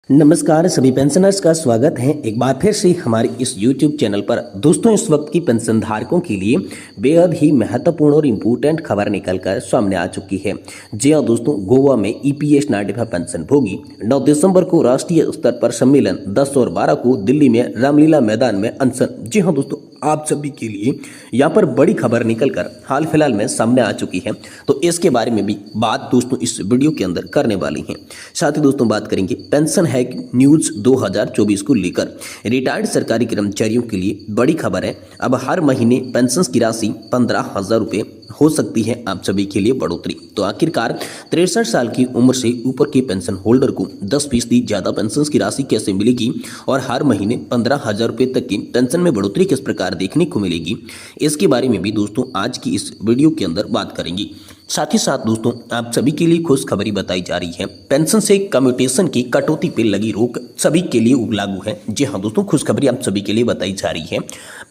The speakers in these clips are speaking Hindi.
नमस्कार सभी पेंशनर्स का स्वागत है एक बार फिर से हमारे इस YouTube चैनल पर। दोस्तों इस वक्त की पेंशन धारकों के लिए बेहद ही महत्वपूर्ण और इम्पोर्टेंट खबर निकलकर सामने आ चुकी है। जी हाँ दोस्तों, गोवा में EPS 95 पेंशन भोगी 9 दिसंबर को राष्ट्रीय स्तर पर सम्मेलन, 10 और 12 को दिल्ली में रामलीला मैदान में अनशन। जी हाँ दोस्तों, आप सभी के लिए यहाँ पर बड़ी खबर निकलकर हाल फिलहाल में सामने आ चुकी है, तो इसके बारे में भी बात दोस्तों इस वीडियो के अंदर करने वाली हैं। साथ ही दोस्तों बात करेंगे पेंशन हैक न्यूज 2024 को लेकर। रिटायर्ड सरकारी कर्मचारियों के लिए बड़ी खबर है। अब हर महीने पेंशन की राशि 15,000 रुपये हो सकती है आप सभी के लिए बढ़ोतरी। तो आखिरकार 63 साल की उम्र से ऊपर के पेंशन होल्डर को 10% ज्यादा पेंशन की राशि कैसे मिलेगी और हर महीने 15,000 रुपये तक की पेंशन में बढ़ोतरी किस प्रकार देखने को मिलेगी, इसके बारे में भी दोस्तों आज की इस वीडियो के अंदर बात करेंगे। साथ ही साथ दोस्तों आप सभी के लिए खुशखबरी बताई जा रही है। पेंशन से कम्यूटेशन की कटौती पर लगी रोक सभी के लिए लागू है। जी हाँ दोस्तों, खुशखबरी आप सभी के लिए बताई जा रही है।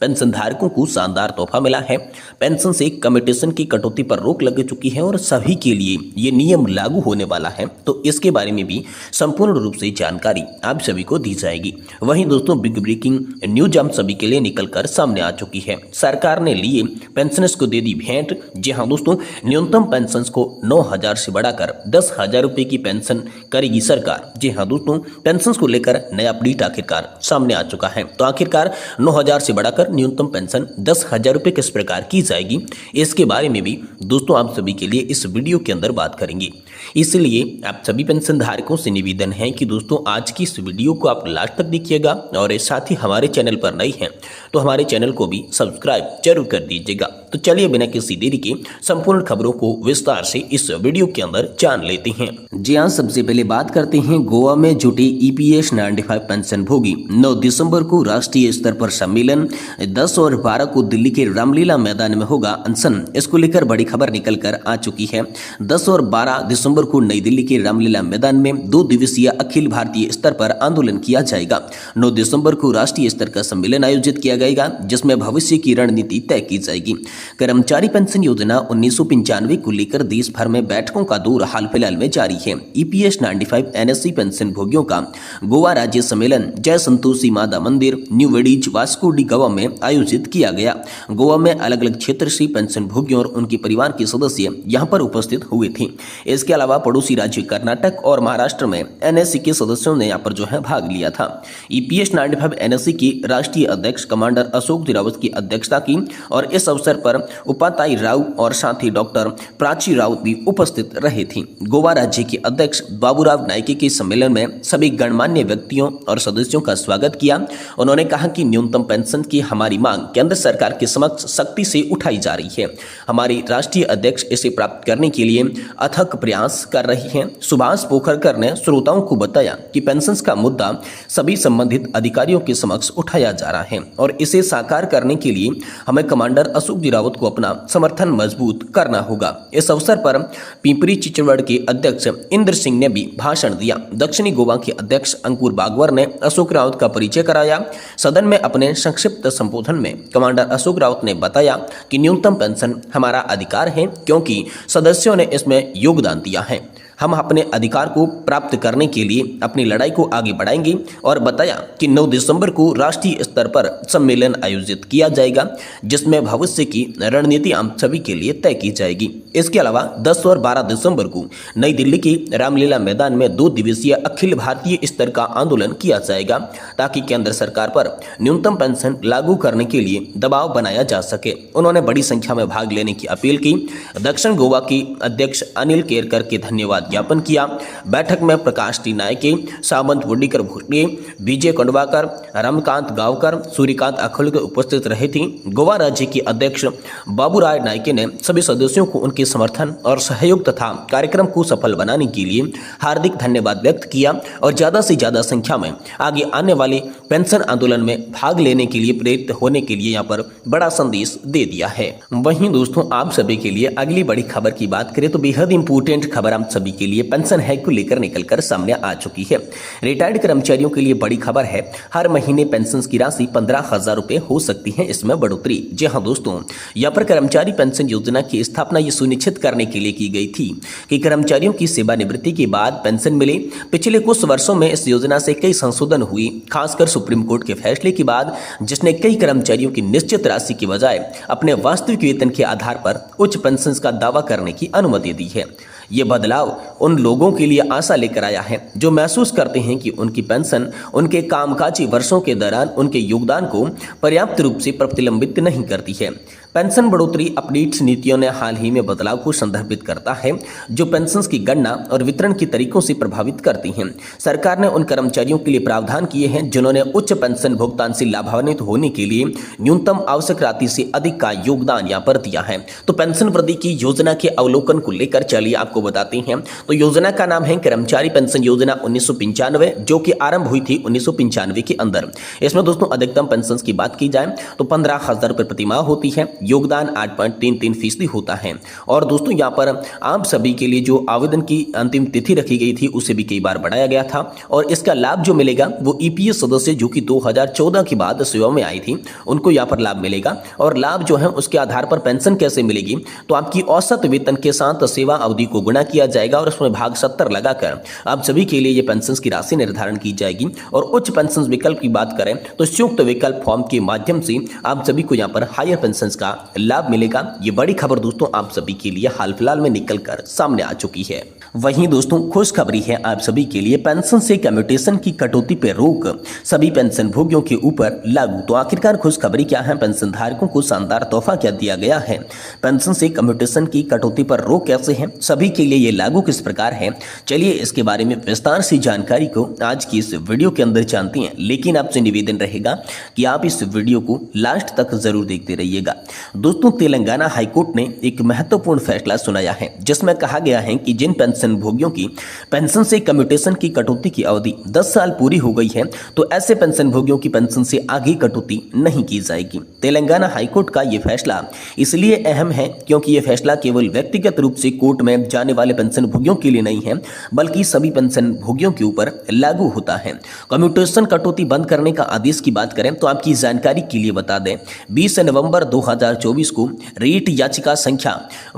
पेंशन धारकों को शानदार तोहफा मिला है। पेंशन से कम्यूटेशन की कटौती पर रोक लग चुकी है और सभी के लिए ये नियम लागू होने वाला है। तो इसके बारे में भी संपूर्ण रूप से जानकारी आप सभी को दी जाएगी। वहीं दोस्तों बिग ब्रेकिंग न्यूज आप सभी के लिए निकलकर सामने आ चुकी है। सरकार ने लिए पेंशनर्स को दे दी भेंट। जी हाँ दोस्तों, न्यूनतम पेंशन को 9,000 से बढ़ाकर 10,000 रुपए की पेंशन करेगी सरकार। जी हाँ दोस्तों, पेंशन को लेकर नया अपडेट आखिरकार सामने आ चुका है। तो आखिरकार 9,000 से बढ़ाकर न्यूनतम पेंशन 10,000 रुपए किस प्रकार की जाएगी, इसके बारे में भी दोस्तों आप सभी के लिए इस वीडियो के अंदर बात करेंगे। इसलिए आप सभी पेंशन धारकों से निवेदन है कि दोस्तों आज की इस वीडियो को आप लास्ट तक देखिएगा और साथ ही हमारे चैनल पर नए हैं तो हमारे चैनल को भी सब्सक्राइब जरूर कर दीजिएगा। तो चलिए बिना किसी देरी के संपूर्ण खबरों को विस्तार से इस वीडियो के अंदर जान लेते हैं। जी हाँ, सबसे पहले बात करते हैं गोवा में जुटे EPS 95 पेंशन भोगी। 9 दिसंबर को राष्ट्रीय स्तर पर सम्मेलन, 10 और 12 को दिल्ली के रामलीला मैदान में होगा अनशन। इसको लेकर बड़ी खबर निकल कर आ चुकी है। 10 और 12 दिसंबर को नई दिल्ली के रामलीला मैदान में 2 दिवसीय अखिल भारतीय स्तर पर आंदोलन किया जाएगा। 9 दिसंबर को राष्ट्रीय स्तर का सम्मेलन आयोजित किया जाएगा जिसमें भविष्य की रणनीति तय की जाएगी। कर्मचारी पेंशन योजना 1995 को लेकर देश भर में बैठकों का दौर हाल फिलहाल में जारी है। EPS 95 NSC पेंशन भोगियों का गोवा राज्य सम्मेलन जय संतोषी माता मंदिर, न्यू वेडीज, वास्को डी गामा में आयोजित किया गया। गोवा में अलग अलग क्षेत्र से पेंशन भोगियों और उनके परिवार के सदस्य यहां पर उपस्थित हुए थे। इसके अलावा पड़ोसी राज्य कर्नाटक और महाराष्ट्र में NSC के सदस्यों ने यहां पर जो है भाग लिया था। EPS 95 NSC की राष्ट्रीय अध्यक्ष कमांडर अशोक रावत की अध्यक्षता की और इस अवसर पर उपाध्याय राव और साथ ही डॉक्टर प्राची राउत भी उपस्थित रहे थे। गोवा राज्य के अध्यक्ष बाबूराव नायके के सम्मेलन में सभी गणमान्य व्यक्तियों और सदस्यों का स्वागत किया। उन्होंने कहा कि न्यूनतम पेंशन की हमारी मांग केंद्र सरकार के समक्ष सख्ती से उठाई जा रही है। हमारी राष्ट्रीय अध्यक्ष इसे प्राप्त करने के लिए अथक प्रयास कर रही हैं। सुभाष पोखरकर ने श्रोताओं को बताया कि पेंशन का मुद्दा सभी संबंधित अधिकारियों के समक्ष उठाया जा रहा है और इसे साकार करने के लिए हमें कमांडर अशोक रावत को अपना समर्थन मजबूत करना होगा। इस अवसर पर पिंपरी चिचवड़ के अध्यक्ष इंद्र सिंह ने भी भाषण दिया। दक्षिणी गोवा के अध्यक्ष अंकुर बागवर ने अशोक रावत का परिचय कराया। सदन में अपने संक्षिप्त संबोधन में कमांडर अशोक रावत ने बताया कि न्यूनतम पेंशन हमारा अधिकार है क्योंकि सदस्यों ने इसमें योगदान दिया है। हम अपने अधिकार को प्राप्त करने के लिए अपनी लड़ाई को आगे बढ़ाएंगे और बताया कि 9 दिसंबर को राष्ट्रीय स्तर पर सम्मेलन आयोजित किया जाएगा जिसमें भविष्य की रणनीति हम सभी के लिए तय की जाएगी। इसके अलावा 10 और 12 दिसंबर को नई दिल्ली के रामलीला मैदान में 2 दिवसीय अखिल भारतीय स्तर का आंदोलन किया जाएगा ताकि केंद्र सरकार पर न्यूनतम पेंशन लागू करने के लिए दबाव बनाया जा सके। उन्होंने बड़ी संख्या में भाग लेने की अपील की। दक्षिण गोवा के अध्यक्ष अनिल केरकर के धन्यवाद ज्ञापन किया। बैठक में प्रकाश टी नायके, सावंत वुडीकर भुट्टे, विजय कंडवाकर, रमकांत गांवकर, सूर्यकांत अखोलकर उपस्थित रहे थे। गोवा राज्य के अध्यक्ष बाबूराय नायके ने सभी सदस्यों को उनके समर्थन और सहयोग तथा कार्यक्रम को सफल बनाने के लिए हार्दिक धन्यवाद व्यक्त किया और ज्यादा से ज्यादा संख्या में आगे आने वाले पेंशन आंदोलन में भाग लेने के लिए प्रेरित होने के लिए यहाँ पर बड़ा संदेश दे दिया है। वहीं दोस्तों आप सभी के लिए अगली बड़ी खबर की बात करें तो बेहद इंपोर्टेंट खबर आप सभी के लिए पेंशन हैक को लेकर निकलकर सामने आ चुकी है। रिटायर्ड कर्मचारियों के लिए बड़ी खबर है। हर महीने पेंशन की राशि 15,000 रुपए हो सकती है, इसमें बढ़ोतरी। जी हाँ दोस्तों, यहाँ पर कर्मचारी पेंशन योजना की स्थापना ये सुनिश्चित करने के लिए की गई थी कि कर्मचारियों की सेवानिवृत्ति के बाद पेंशन मिले। पिछले कुछ वर्षों में इस योजना से कई संशोधन हुई, खासकर सुप्रीम कोर्ट के फैसले के बाद, जिसने कई कर्मचारियों की निश्चित राशि की बजाय अपने वास्तविक वेतन के आधार पर उच्च पेंशन का दावा करने की अनुमति दी है। ये बदलाव उन लोगों के लिए आशा लेकर आया है जो महसूस करते हैं कि उनकी पेंशन उनके कामकाजी वर्षों के दौरान उनके योगदान को पर्याप्त रूप से प्रतिलंबित नहीं करती है। पेंशन बढ़ोतरी अपडेट्स नीतियों ने हाल ही में बदलाव को संदर्भित करता है जो पेंशन की गणना और वितरण के तरीकों से प्रभावित करती हैं। सरकार ने उन कर्मचारियों के लिए प्रावधान किए हैं जिन्होंने उच्च पेंशन भुगतान से लाभान्वित होने के लिए न्यूनतम आवश्यक राशि से अधिक का योगदान यहाँ पर दिया है। तो पेंशन वृद्धि की योजना के अवलोकन को लेकर चलिए आपको बताते हैं। तो योजना का नाम है कर्मचारी पेंशन योजना 1995, जो कि आरंभ हुई थी 1995 के अंदर। इसमें दोस्तों अधिकतम पेंशन की बात की जाए तो 15,000 रुपए प्रति माह होती है। योगदान 8.33% होता है। और दोस्तों यहाँ पर आप सभी के लिए जो आवेदन की अंतिम तिथि रखी गई थी उसे भी कई बार बढ़ाया गया था। और इसका लाभ जो मिलेगा वो ईपीएस सदस्य जो कि 2014 के बाद सेवा में आई थी उनको यहाँ पर लाभ मिलेगा। और लाभ जो है उसके आधार पर पेंशन कैसे मिलेगी, तो आपकी औसत वेतन के साथ सेवा अवधि को गुणा किया जाएगा और उसमें भाग 70 लगाकर आप सभी के लिए ये पेंशन की राशि निर्धारण की जाएगी। और उच्च पेंशन विकल्प की बात करें तो संयुक्त विकल्प फॉर्म के माध्यम से आप सभी को यहाँ पर हायर पेंशन का लाभ मिलेगा। ये बड़ी खबर दोस्तों आप सभी के लिए हाल फिलहाल में निकलकर सामने आ चुकी है। वहीं दोस्तों खुशखबरी है आप सभी के लिए, पेंशन से कम्यूटेशन की कटौती पर रोक सभी पेंशन भोगियों के ऊपर लागू। तो आखिरकार खुशखबरी क्या है, पेंशन धारकों को शानदार तोहफा क्या दिया गया है, पेंशन से कम्यूटेशन की कटौती पर रोक कैसे है, सभी के लिए ये लागू किस प्रकार है, चलिए इसके बारे में विस्तार से जानकारी को आज की इस वीडियो के अंदर जानते हैं। लेकिन आपसे निवेदन रहेगा कि आप इस वीडियो को लास्ट तक जरूर देखते रहिएगा। दोस्तों तेलंगाना हाईकोर्ट ने एक महत्वपूर्ण फैसला सुनाया है जिसमें कहा गया है कि जिन पेंशन भोगियों की पेंशन से कम्यूटेशन की कटौती की अवधि 10 साल पूरी हो गई है तो ऐसे पेंशन भोगियों की पेंशन से आगे कटौती नहीं की जाएगी। तेलंगाना हाईकोर्ट का यह फैसला इसलिए अहम है क्योंकि यह फैसला केवल व्यक्तिगत रूप से कोर्ट में जाने वाले पेंशन भोगियों के लिए नहीं है बल्कि सभी पेंशन भोगियों के ऊपर लागू होता है। कम्यूटेशन कटौती बंद करने का आदेश की बात करें तो आपकी जानकारी के लिए बता दें 20 नवंबर 2024 को रीट याचिका संख्या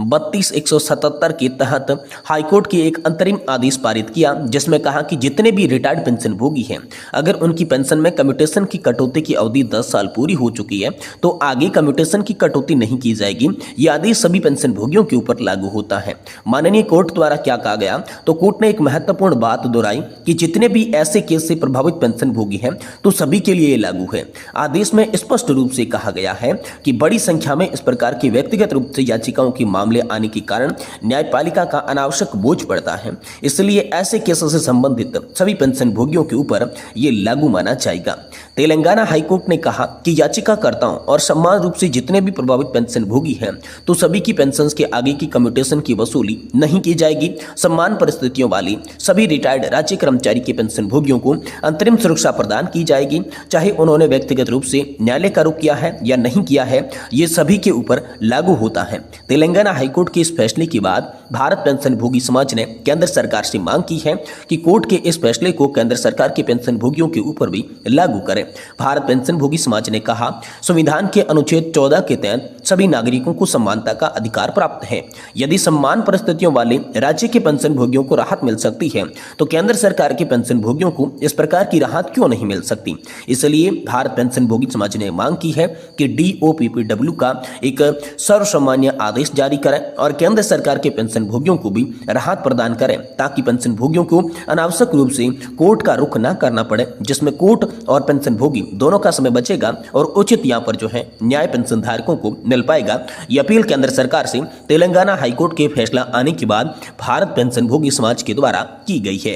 32,177 के तहत हाईकोर्ट की एक अंतरिम आदेश पारित किया जिसमें कहा कि जितने भी रिटायर्ड पेंशन भोगी हैं अगर उनकी पेंशन में कम्यूटेशन की कटौती की अवधि 10 साल पूरी हो चुकी है तो आगे कम्यूटेशन की कटौती नहीं की जाएगी। यह आदेश सभी पेंशन भोगियों के ऊपर लागू होता है। माननीय कोर्ट द्वारा क्या कहा गया, तो कोर्ट ने एक महत्वपूर्ण बात दोहराई कि जितने भी ऐसे केस से प्रभावित पेंशन भोगी हैं तो सभी के लिए लागू है। आदेश में स्पष्ट रूप से कहा गया है कि बड़ी संख्या में इस प्रकार की व्यक्तिगत रूप से याचिकाओं के मामले आने के कारण न्यायपालिका का अनावश्यक बोझ पड़ता है, इसलिए ऐसे केसों से संबंधित सभी पेंशन भोगियों के ऊपर ये लागू माना जाएगा। तेलंगाना हाईकोर्ट ने कहा कि याचिकाकर्ताओं और समान रूप से जितने भी प्रभावित पेंशन भोगी हैं तो सभी की पेंशन के आगे की कम्यूटेशन की वसूली नहीं की जाएगी। समान परिस्थितियों वाली सभी रिटायर्ड राज्य कर्मचारी के पेंशन भोगियों को अंतरिम सुरक्षा प्रदान की जाएगी, चाहे उन्होंने व्यक्तिगत रूप से न्यायालय का रुख किया है या नहीं किया है, ये सभी के ऊपर लागू होता है। तेलंगाना हाईकोर्ट के इस फैसले के बाद भारत पेंशन भोगी समाज ने केंद्र सरकार से मांग की है कि कोर्ट के इस फैसले को केंद्र सरकार के पेंशन भोगियों के ऊपर भी लागू करें। भारत पेंशन भोगी समाज ने कहा, संविधान के अनुच्छेद 14 के तहत सभी नागरिकों को समानता का अधिकार प्राप्त है। यदि समान परिस्थितियों वाले राज्य के पेंशन भोगियों को राहत मिल सकती है तो केंद्र सरकार के पेंशन भोगियों को इस प्रकार की राहत क्यों नहीं मिल सकती। इसलिए भारत पेंशन भोगी समाज ने मांग की है कि DOPPW का एक सर्वसामान्य आदेश जारी करें और केंद्र सरकार के पेंशन भोगियों को भी राहत प्रदान करें ताकि पेंशन भोगियों को अनावश्यक रूप से कोर्ट का रुख न करना पड़े, जिसमें कोर्ट और पेंशन भोगी दोनों का समय बचेगा और उचित यहाँ पर जो है न्याय पेंशन धारकों को मिल पाएगा। यह अपील केंद्र सरकार से तेलंगाना हाईकोर्ट के फैसला आने के बाद भारत पेंशन भोगी समाज के द्वारा की गई है।